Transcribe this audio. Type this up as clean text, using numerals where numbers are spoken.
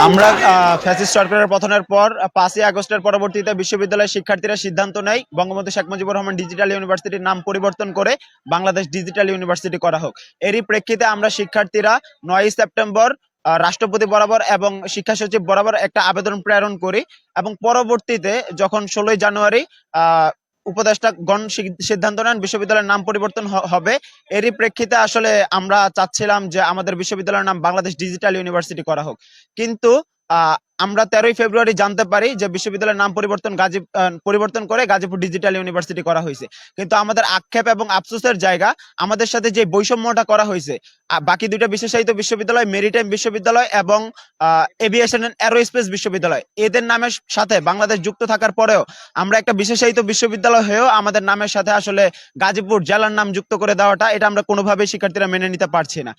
আমরা ফ্যাসিস্ট সরকারের পতনের পর 5ই আগস্টের পরবর্তীতে বিশ্ববিদ্যালয়ের শিক্ষার্থীরা সিদ্ধান্ত নেয় বঙ্গবন্ধু শেখ মুজিবুর রহমান ডিজিটাল ইউনিভার্সিটির নাম পরিবর্তন করে বাংলাদেশ ডিজিটাল ইউনিভার্সিটি করা হোক। এরই প্রেক্ষিতে আমরা শিক্ষার্থীরা 9ই সেপ্টেম্বর রাষ্ট্রপতি বরাবর এবং শিক্ষা সচিব বরাবর একটা আবেদন প্রেরণ করি এবং পরবর্তীতে যখন 16ই জানুয়ারি উপদেষ্টাগণ সিদ্ধান্ত নেন বিশ্ববিদ্যালয়ের নাম পরিবর্তন হবে। এরই প্রেক্ষিতে আসলে আমরা চাচ্ছিলাম যে আমাদের বিশ্ববিদ্যালয়ের নাম বাংলাদেশ ডিজিটাল ইউনিভার্সিটি করা হোক, কিন্তু আমরা 13ই ফেব্রুয়ারি জানতে পারি যে বিশ্ববিদ্যালয়ের নাম পরিবর্তন করে গাজীপুর ডিজিটাল ইউনিভার্সিটি করা হয়েছে। কিন্তু আমাদের আক্ষেপ এবং আফসোসের জায়গা, আমাদের সাথে যে বৈষম্যটা করা হয়েছে, বাকি দুইটা বিশেষায়িত বিশ্ববিদ্যালয় মেরিটাইম বিশ্ববিদ্যালয় এবং এভিয়েশন এন্ড এরোস্পেস বিশ্ববিদ্যালয়, এদের নামের সাথে বাংলাদেশ যুক্ত থাকার পরেও আমরা একটা বিশেষায়িত বিশ্ববিদ্যালয় হয়েও আমাদের নামের সাথে আসলে গাজীপুর জেলার নাম যুক্ত করে দেওয়াটা, এটা আমরা কোনোভাবেই শিক্ষার্থীরা মেনে নিতে পারছি না।